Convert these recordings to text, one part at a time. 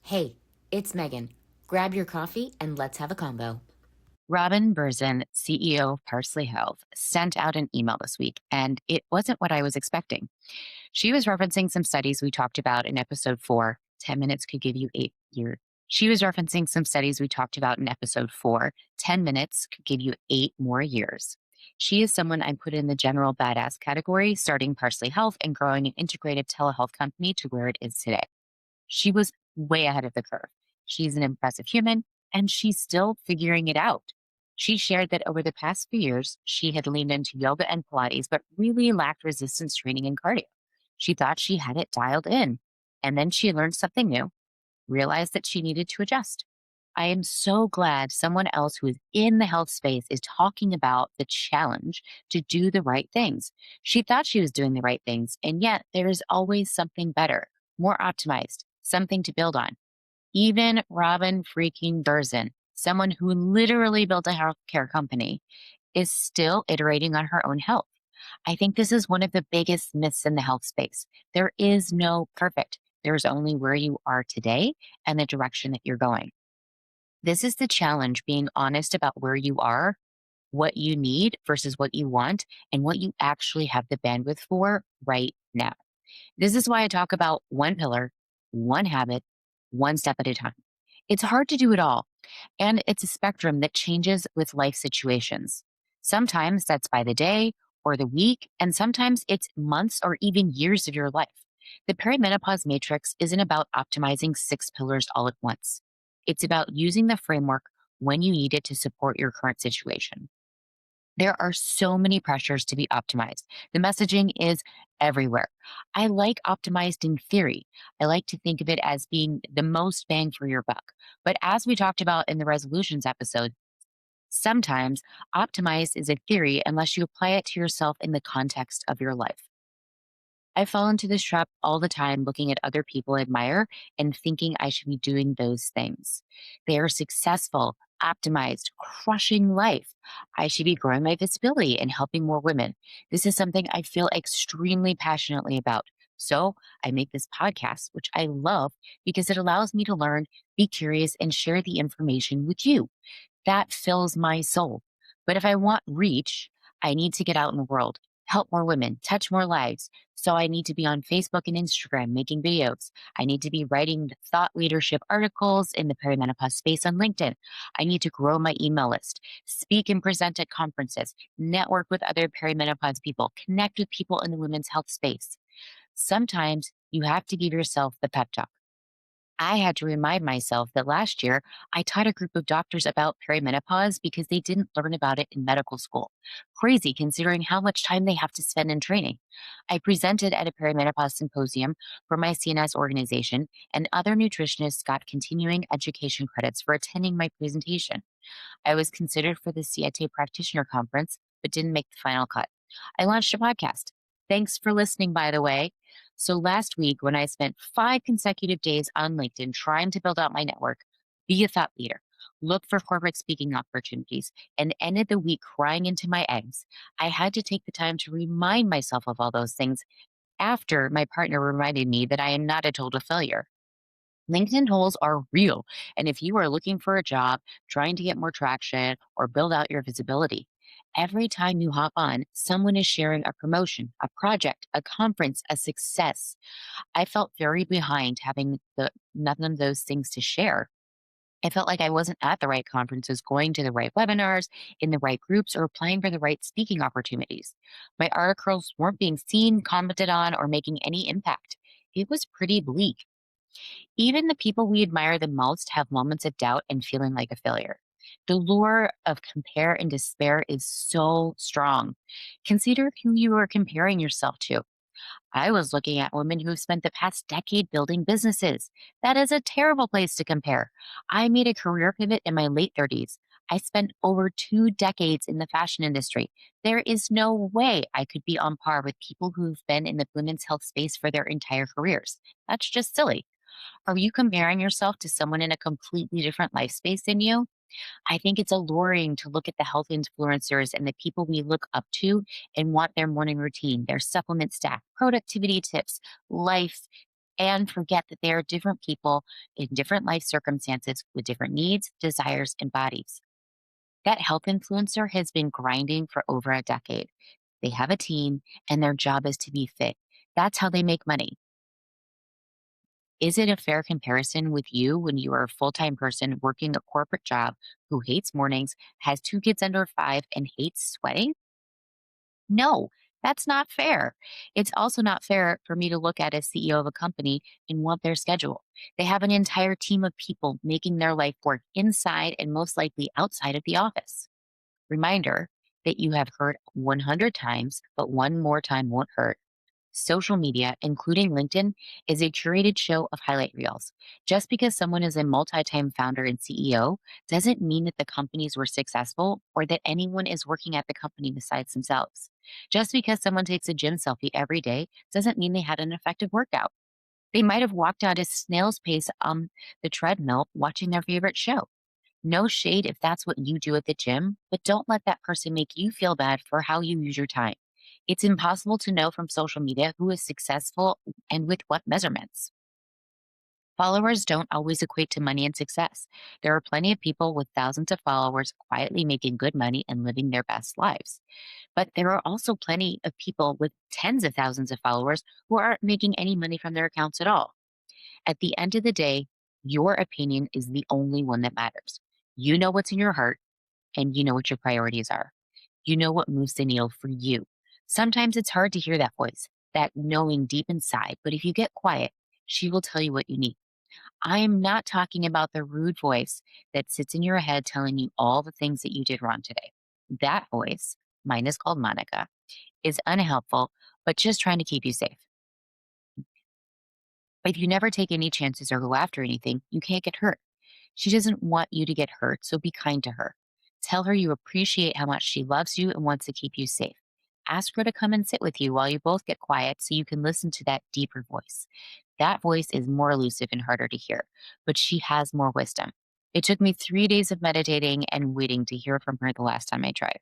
Hey, it's Megan. Grab your coffee and let's have a combo. Robin Berzin, CEO of Parsley Health, sent out an email this week, and it wasn't what I was expecting. She was referencing some studies we talked about in episode 4. 10 minutes could give you 8 years. She was referencing some studies we talked about in episode 4. 10 minutes could give you 8 more years. She is someone I put in the general badass category, starting Parsley Health and growing an integrated telehealth company to where it is today. She was way ahead of the curve. She's an impressive human, and she's still figuring it out. She shared that over the past few years, she had leaned into yoga and Pilates, but really lacked resistance training and cardio. She thought she had it dialed in. And then she learned something new, realized that she needed to adjust. I am so glad someone else who is in the health space is talking about the challenge to do the right things. She thought she was doing the right things, and yet there is always something better, more optimized, something to build on. Even Robin freaking Berzin, someone who literally built a healthcare company, is still iterating on her own health. I think this is one of the biggest myths in the health space. There is no perfect. There's only where you are today and the direction that you're going. This is the challenge, being honest about where you are, what you need versus what you want, and what you actually have the bandwidth for right now. This is why I talk about one pillar, one habit, one step at a time. It's hard to do it all, and it's a spectrum that changes with life situations. Sometimes that's by the day or the week, and sometimes it's months or even years of your life. The perimenopause matrix isn't about optimizing 6 pillars all at once. It's about using the framework when you need it to support your current situation. There are so many pressures to be optimized. The messaging is everywhere. I like optimized in theory. I like to think of it as being the most bang for your buck. But as we talked about in the resolutions episode, sometimes optimized is a theory unless you apply it to yourself in the context of your life. I fall into this trap all the time, looking at other people I admire and thinking I should be doing those things. They are successful, optimized, crushing life. I should be growing my visibility and helping more women. This is something I feel extremely passionately about. So I make this podcast, which I love because it allows me to learn, be curious, and share the information with you. That fills my soul. But if I want reach, I need to get out in the world, help more women, touch more lives. So I need to be on Facebook and Instagram making videos. I need to be writing thought leadership articles in the perimenopause space on LinkedIn. I need to grow my email list, speak and present at conferences, network with other perimenopause people, connect with people in the women's health space. Sometimes you have to give yourself the pep talk. I had to remind myself that last year I taught a group of doctors about perimenopause because they didn't learn about it in medical school. Crazy considering how much time they have to spend in training. I presented at a perimenopause symposium for my CNS organization, and other nutritionists got continuing education credits for attending my presentation. I was considered for the CIT practitioner conference, but didn't make the final cut. I launched a podcast. Thanks for listening, by the way. So last week, when I spent 5 consecutive days on LinkedIn trying to build out my network, be a thought leader, look for corporate speaking opportunities, and ended the week crying into my eggs, I had to take the time to remind myself of all those things after my partner reminded me that I am not a total failure. LinkedIn holes are real. And if you are looking for a job, trying to get more traction, or build out your visibility, every time you hop on, someone is sharing a promotion, a project, a conference, a success. I felt very behind having none of those things to share. I felt like I wasn't at the right conferences, going to the right webinars, in the right groups, or applying for the right speaking opportunities. My articles weren't being seen, commented on, or making any impact. It was pretty bleak. Even the people we admire the most have moments of doubt and feeling like a failure. The lure of compare and despair is so strong. Consider who you are comparing yourself to. I was looking at women who have spent the past decade building businesses. That is a terrible place to compare. I made a career pivot in my late 30s. I spent over 2 decades in the fashion industry. There is no way I could be on par with people who've been in the women's health space for their entire careers. That's just silly. Are you comparing yourself to someone in a completely different life space than you? I think it's alluring to look at the health influencers and the people we look up to and want their morning routine, their supplement stack, productivity tips, life and forget that there are different people in different life circumstances with different needs, desires, and bodies. That health influencer has been grinding for over a decade. They have a team, and their job is to be fit. That's how they make money. Is it a fair comparison with you when you are a full time person working a corporate job who hates mornings, has two kids under five, and hates sweating? No, that's not fair. It's also not fair for me to look at a CEO of a company and want their schedule. They have an entire team of people making their life work inside and most likely outside of the office. Reminder that you have heard 100 times, but one more time won't hurt. Social media, including LinkedIn, is a curated show of highlight reels. Just because someone is a multi time founder and CEO doesn't mean that the companies were successful or that anyone is working at the company besides themselves. Just because someone takes a gym selfie every day doesn't mean they had an effective workout. They might have walked at a snail's pace on the treadmill watching their favorite show. No shade if that's what you do at the gym, but don't let that person make you feel bad for how you use your time. It's impossible to know from social media who is successful and with what measurements. Followers don't always equate to money and success. There are plenty of people with thousands of followers quietly making good money and living their best lives. But there are also plenty of people with tens of thousands of followers who aren't making any money from their accounts at all. At the end of the day, your opinion is the only one that matters. You know what's in your heart and you know what your priorities are. You know what moves the needle for you. Sometimes it's hard to hear that voice, that knowing deep inside, but if you get quiet, she will tell you what you need. I am not talking about the rude voice that sits in your head telling you all the things that you did wrong today. That voice, mine is called Monica, is unhelpful, but just trying to keep you safe. If you never take any chances or go after anything, you can't get hurt. She doesn't want you to get hurt, so be kind to her. Tell her you appreciate how much she loves you and wants to keep you safe. Ask her to come and sit with you while you both get quiet so you can listen to that deeper voice. That voice is more elusive and harder to hear, but she has more wisdom. It took me 3 days of meditating and waiting to hear from her the last time I tried.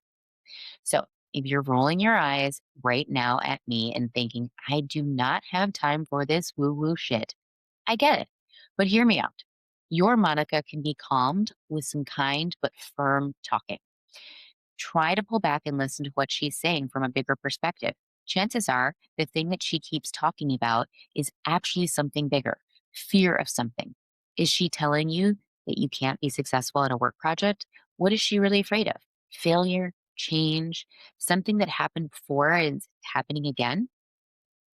So, if you're rolling your eyes right now at me and thinking, I do not have time for this woo woo shit, I get it. But hear me out. Your Monica can be calmed with some kind but firm talking. Try to pull back and listen to what she's saying from a bigger perspective. Chances are the thing that she keeps talking about is actually something bigger, fear of something. Is she telling you that you can't be successful at a work project? What is she really afraid of? Failure, change, something that happened before and is happening again?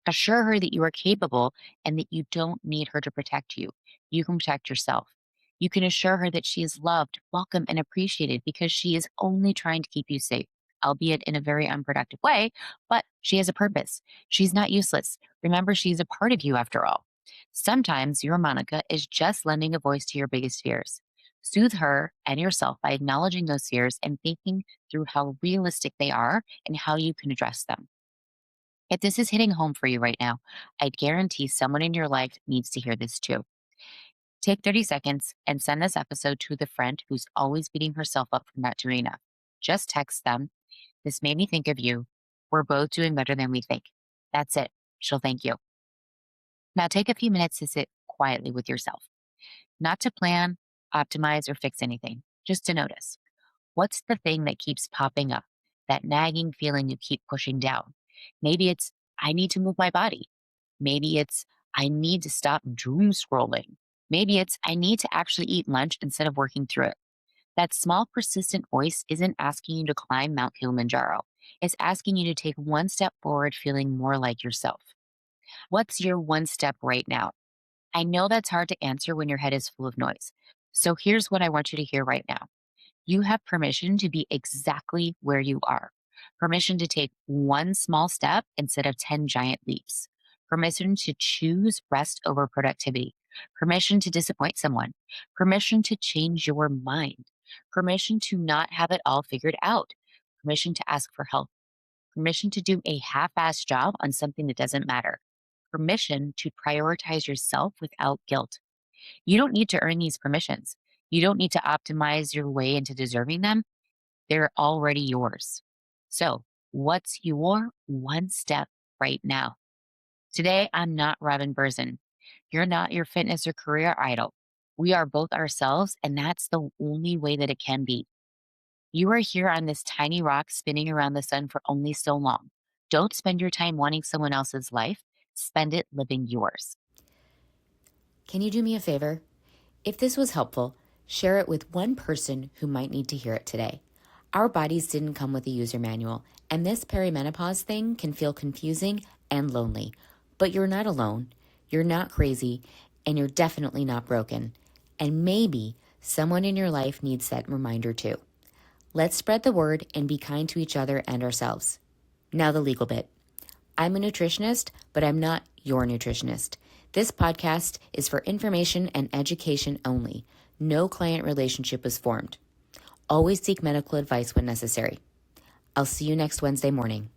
Assure her that you are capable and that you don't need her to protect you. You can protect yourself. You can assure her that she is loved, welcome, and appreciated because she is only trying to keep you safe, albeit in a very unproductive way, but she has a purpose. She's not useless. Remember, she's a part of you after all. Sometimes your Monica is just lending a voice to your biggest fears. Soothe her and yourself by acknowledging those fears and thinking through how realistic they are and how you can address them. If this is hitting home for you right now, I guarantee someone in your life needs to hear this too. Take 30 seconds and send this episode to the friend who's always beating herself up for not doing enough. Just text them. This made me think of you. We're both doing better than we think. That's it. She'll thank you. Now take a few minutes to sit quietly with yourself, not to plan, optimize, or fix anything, just to notice. What's the thing that keeps popping up? That nagging feeling you keep pushing down. Maybe it's, I need to move my body. Maybe it's, I need to stop doom scrolling. Maybe it's, I need to actually eat lunch instead of working through it. That small, persistent voice isn't asking you to climb Mount Kilimanjaro. It's asking you to take one step forward, feeling more like yourself. What's your one step right now? I know that's hard to answer when your head is full of noise. So here's what I want you to hear right now. You have permission to be exactly where you are. Permission to take one small step instead of 10 giant leaps. Permission to choose rest over productivity. Permission to disappoint someone. Permission to change your mind. Permission to not have it all figured out. Permission to ask for help. Permission to do a half assed job on something that doesn't matter. Permission to prioritize yourself without guilt. You don't need to earn these permissions. You don't need to optimize your way into deserving them. They're already yours. So, what's your one step right now? Today, I'm not Robin Berzin. You're not your fitness or career idol. We are both ourselves, and that's the only way that it can be. You are here on this tiny rock spinning around the sun for only so long. Don't spend your time wanting someone else's life. Spend it living yours. Can you do me a favor? If this was helpful, share it with one person who might need to hear it today. Our bodies didn't come with a user manual, and this perimenopause thing can feel confusing and lonely. But you're not alone, you're not crazy, and you're definitely not broken. And maybe someone in your life needs that reminder too. Let's spread the word and be kind to each other and ourselves. Now the legal bit. I'm a nutritionist, but I'm not your nutritionist. This podcast is for information and education only. No client relationship was formed. Always seek medical advice when necessary. I'll see you next Wednesday morning.